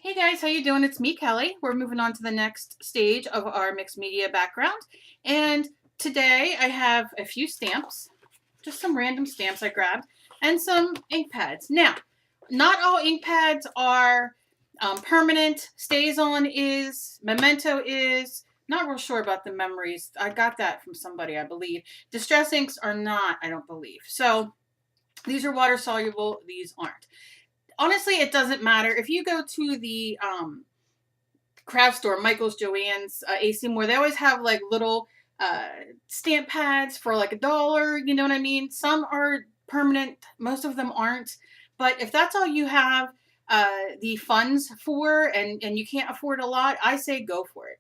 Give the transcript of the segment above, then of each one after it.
Hey guys, how you doing? It's me, Kelly. We're moving on to the next stage of our mixed media background. And today I have a few stamps, just some random stamps I grabbed, and some ink pads. Now, not all ink pads are permanent. Stays on is, memento is. Not real sure about the memories. I got that from somebody, I believe. Distress inks are not, I don't believe. So these are water soluble, these aren't. Honestly, it doesn't matter. If you go to the craft store, Michael's, Joann's, AC Moore, they always have like little stamp pads for like $1. You know what I mean? Some are permanent, most of them aren't. But if that's all you have the funds for, and you can't afford a lot, I say go for it,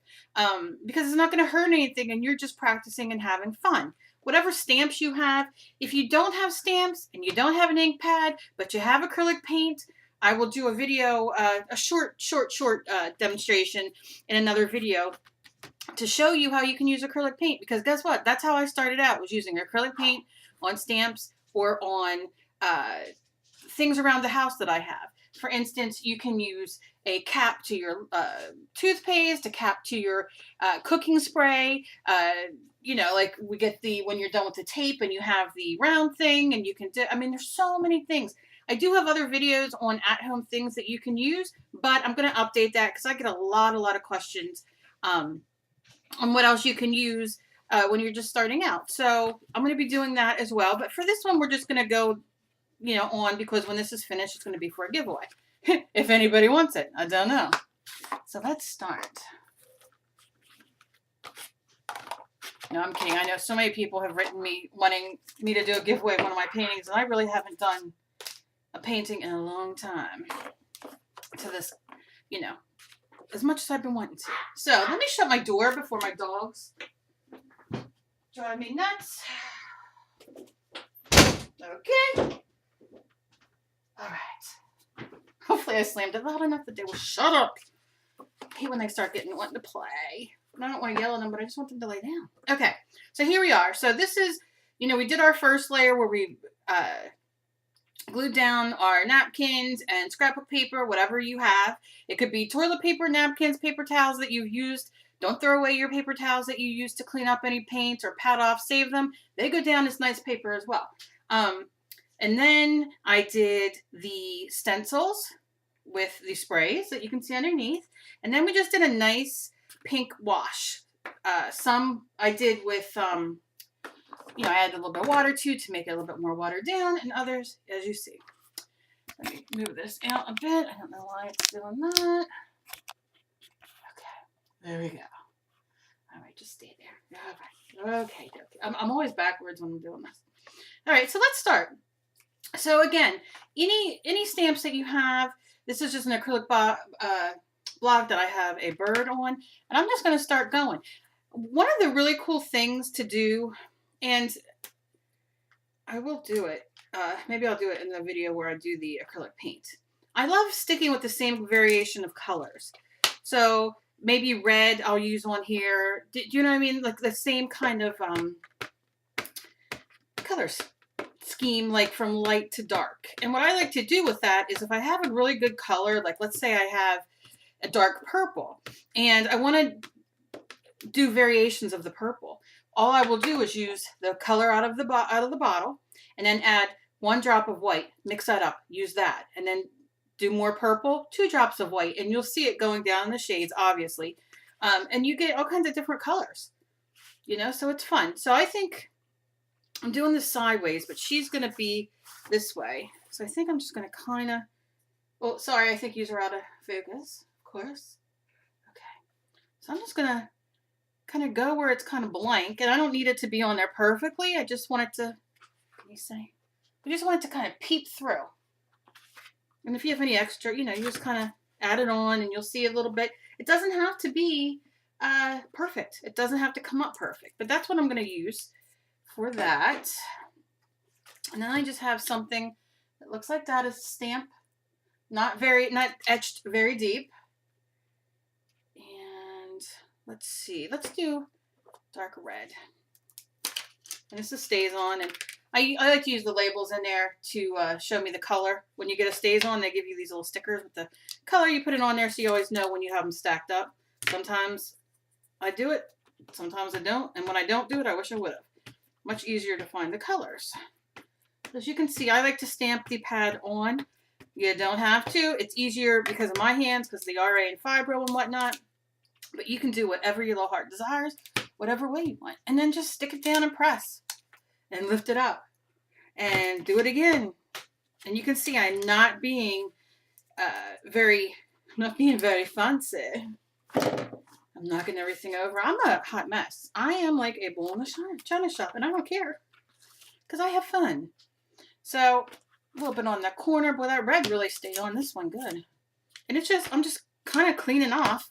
because it's not going to hurt anything, and you're just practicing and having fun. Whatever stamps you have, if you don't have stamps and you don't have an ink pad, but you have acrylic paint, I will do a video, a short demonstration in another video to show you how you can use acrylic paint, because guess what? That's how I started out, was using acrylic paint on stamps or on things around the house that I have. For instance, you can use a cap to your toothpaste, a cap to your cooking spray. You know, like we get the, when you're done with the tape and you have the round thing and you can do, I mean, there's so many things. I do have other videos on at-home things that you can use, but I'm going to update that because I get a lot of questions on what else you can use when you're just starting out. So I'm going to be doing that as well. But for this one, we're just going to go, you know, on, because when this is finished, it's going to be for a giveaway. If anybody wants it, I don't know. So let's start. No, I'm kidding. I know so many people have written me wanting me to do a giveaway of one of my paintings, and I really haven't done a painting in a long time to this, you know, as much as I've been wanting to. So let me shut my door before my dogs drive me nuts. Okay. All right. Hopefully I slammed it loud enough that they will shut up. I hate when they start wanting to play. I don't want to yell at them, but I just want them to lay down. Okay, so here we are. So this is, you know, we did our first layer where we glued down our napkins and scrapbook paper, whatever you have. It could be toilet paper, napkins, paper towels that you've used. Don't throw away your paper towels that you used to clean up any paint or pat off. Save them. They go down as nice paper as well. And then I did the stencils with the sprays that you can see underneath. And then we just did a nice pink wash. Some I did with, you know, I added a little bit of water to make it a little bit more watered down, and others, as you see. Let me move this out a bit. I don't know why it's doing that. Okay, there we go. All right, just stay there. All right. Okay. I'm always backwards when I'm doing this. All right, so let's start. So again, any stamps that you have, this is just an acrylic block that I have a bird on, and I'm just going to start going. One of the really cool things to do, and I will do it, maybe I'll do it in the video where I do the acrylic paint. I love sticking with the same variation of colors. So maybe red I'll use on here. Do you know what I mean? Like the same kind of colors scheme, like from light to dark. And what I like to do with that is, if I have a really good color, like let's say I have a dark purple and I want to do variations of the purple, all I will do is use the color out of the bottle and then add 1 drop of white, mix that up, use that, and then do more purple, 2 drops of white, and you'll see it going down in the shades, obviously. And you get all kinds of different colors, you know, so it's fun. So I think I'm doing this sideways, but she's going to be this way. So I think I'm just going to kind of, well, sorry, I think you're out of focus, of course. Okay. So I'm just going to kind of go where it's kind of blank, and I don't need it to be on there perfectly. I just want it to, let me say, I just want it to kind of peep through. And if you have any extra, you know, you just kind of add it on and you'll see a little bit. It doesn't have to be perfect. It doesn't have to come up perfect, but that's what I'm going to use for that. And then I just have something that looks like that, is a stamp, not etched very deep. And let's see, let's do dark red. And this is stays on, and I like to use the labels in there to show me the color. When you get a StazOn, they give you these little stickers with the color. You put it on there so you always know when you have them stacked up. Sometimes I do it, sometimes I don't. And when I don't do it, I wish I would have. Much easier to find the colors. As you can see, I like to stamp the pad on. You don't have to. It's easier because of my hands, because of the RA and fibro and whatnot. But you can do whatever your little heart desires, whatever way you want. And then just stick it down and press. And lift it up. And do it again. And you can see I'm not being very fancy. I'm knocking everything over. I'm a hot mess. I am like a bull in a china shop, and I don't care. Because I have fun. So, a little bit on that corner. Boy, that red really stayed on this one good. And it's just, I'm just kind of cleaning off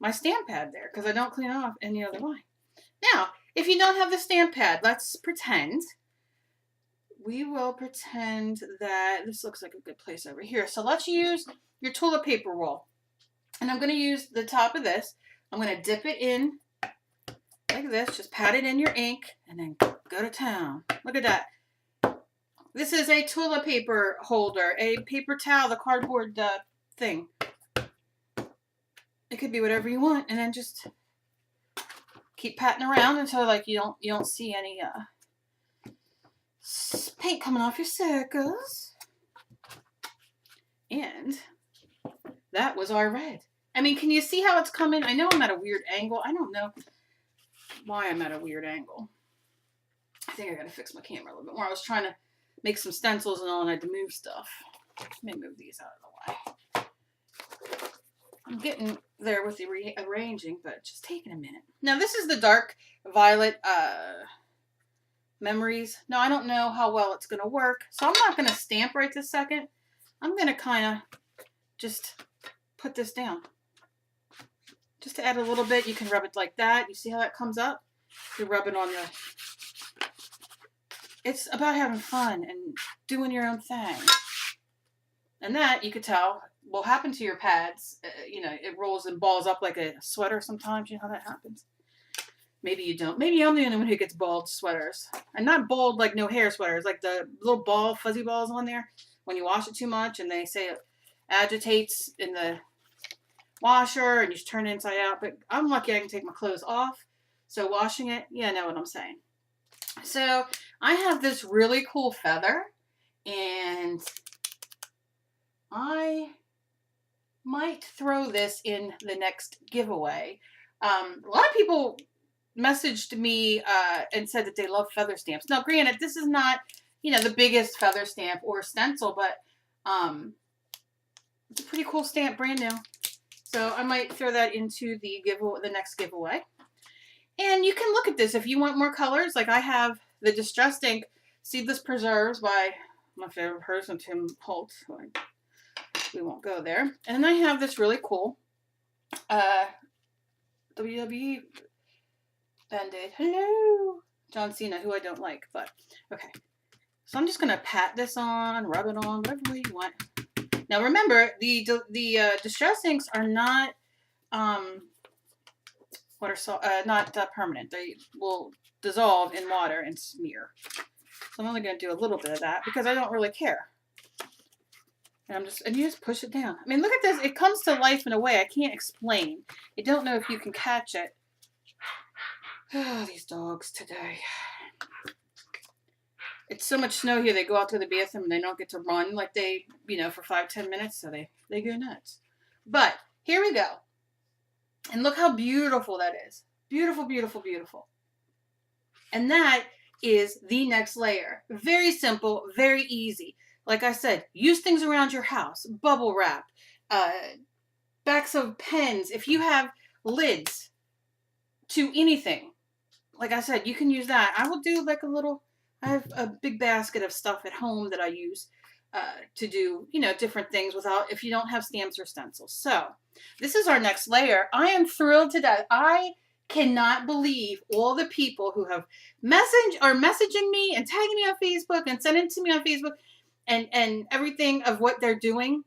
my stamp pad there, because I don't clean it off any other way. Now, if you don't have the stamp pad, let's pretend. We will pretend that this looks like a good place over here. So let's use your toilet paper roll. And I'm going to use the top of this. I'm going to dip it in like this. Just pat it in your ink and then go to town. Look at that. This is a toilet paper holder, a paper towel, the cardboard thing. It could be whatever you want, and then just keep patting around until like you don't see any paint coming off your circles. And that was our red. I mean, can you see how it's coming? I know I'm at a weird angle. I don't know why I'm at a weird angle. I think I gotta fix my camera a little bit more. I was trying to make some stencils and all, and I had to move stuff. Let me move these out of the way. I'm getting there with the arranging, but just taking a minute. Now, this is the dark violet memories. Now, I don't know how well it's going to work, so I'm not going to stamp right this second. I'm going to kind of just put this down. Just to add a little bit, you can rub it like that. You see how that comes up? You rub it on the... It's about having fun and doing your own thing. And that, you could tell, will happen to your pads. You know, it rolls and balls up like a sweater sometimes. You know how that happens? Maybe you don't. Maybe I'm the only one who gets bald sweaters. And not bald like no hair sweaters, like the little ball, fuzzy balls on there. When you wash it too much and they say it agitates in the washer and you just turn it inside out. But I'm lucky I can take my clothes off. So washing it, yeah, I know what I'm saying. So I have this really cool feather, and I might throw this in the next giveaway. A lot of people messaged me and said that they love feather stamps. Now, granted, this is not, you know, the biggest feather stamp or stencil, but it's a pretty cool stamp, brand new. So I might throw that into the next giveaway. And you can look at this if you want more colors. Like I have the Distressed Ink Seedless Preserves by my favorite person, Tim Holt. We won't go there. And then I have this really cool WWE Band-Aid. Hello! John Cena, who I don't like, but okay. So I'm just going to pat this on, rub it on, whatever way you want. Now remember, the Distress Inks are not not permanent. They will dissolve in water and smear. So I'm only going to do a little bit of that because I don't really care. And you just push it down. I mean, look at this. It comes to life in a way I can't explain. I don't know if you can catch it. Oh, these dogs today. It's so much snow here. They go out to the bathroom and they don't get to run like they, for 5-10 minutes. So they go nuts. But here we go. And look how beautiful that is. Beautiful, beautiful, beautiful. And that is the next layer. Very simple, very easy. Like I said, use things around your house. Bubble wrap, backs of pens. If you have lids to anything, like I said, you can use that. I will do like I have a big basket of stuff at home that I use to do, different things if you don't have stamps or stencils. So this is our next layer. I am thrilled to death. I cannot believe all the people who have messaging me and tagging me on Facebook and sending it to me on Facebook and everything of what they're doing.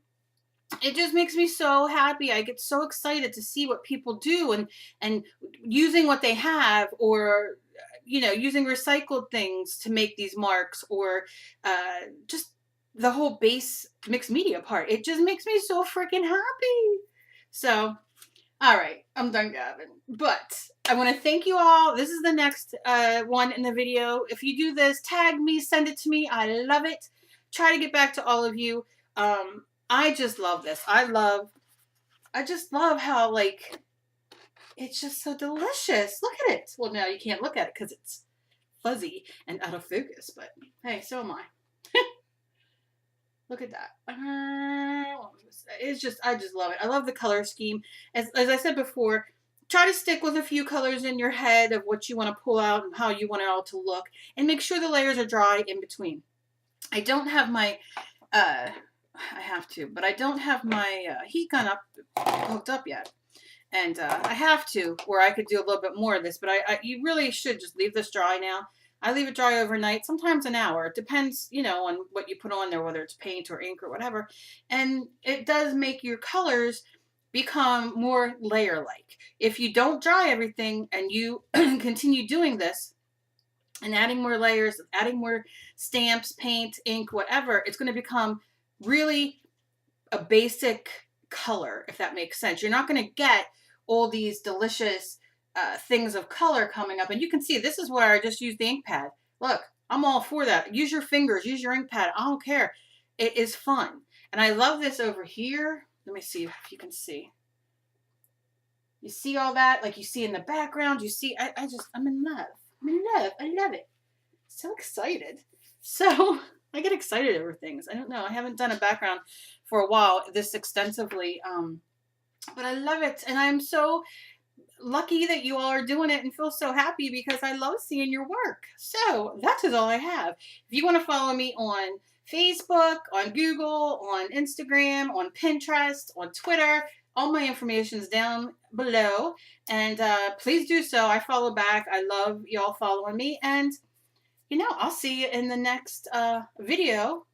It just makes me so happy. I get so excited to see what people do and using what they have or using recycled things to make these marks, or just the whole base mixed media part. It just makes me so freaking happy. So, all right, I'm done gabbing. But I want to thank you all. This is the next one in the video. If you do this, tag me, send it to me. I love it. Try to get back to all of you. I just love this. I just love how, like, it's just so delicious. Look at it. Well, now you can't look at it because it's fuzzy and out of focus, but hey, so am I. Look at that. It's just, I just love it. I love the color scheme. As I said before, try to stick with a few colors in your head of what you want to pull out and how you want it all to look, and make sure the layers are dry in between. I don't have my, I have to, but I don't have my heat gun hooked up yet. And I have to, where I could do a little bit more of this, but you really should just leave this dry now. I leave it dry overnight, sometimes an hour. It depends, on what you put on there, whether it's paint or ink or whatever. And it does make your colors become more layer-like. If you don't dry everything and you continue doing this and adding more layers, adding more stamps, paint, ink, whatever, it's going to become really a basic color, if that makes sense. You're not going to get all these delicious things of color coming up. And you can see this is where I just used the ink pad. Look, I'm all for that. Use your fingers, use your ink pad. I don't care. It is fun. And I love this over here. Let me see if you can see. You see all that? Like you see in the background, you see, I'm in love. I'm in love. I love it. So excited. So I get excited over things. I don't know. I haven't done a background for a while this extensively. But I love it. And I'm so lucky that you all are doing it and feel so happy, because I love seeing your work. So that is all I have. If you want to follow me on Facebook, on Google, on Instagram, on Pinterest, on Twitter, all my information is down below. And please do so. I follow back. I love y'all following me. And, I'll see you in the next video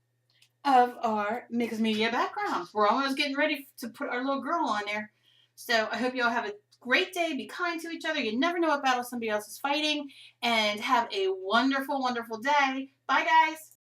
of our mixed media backgrounds. We're almost getting ready to put our little girl on there. So I hope you all have a great day. Be kind to each other. You never know what battle somebody else is fighting. And have a wonderful, wonderful day. Bye, guys.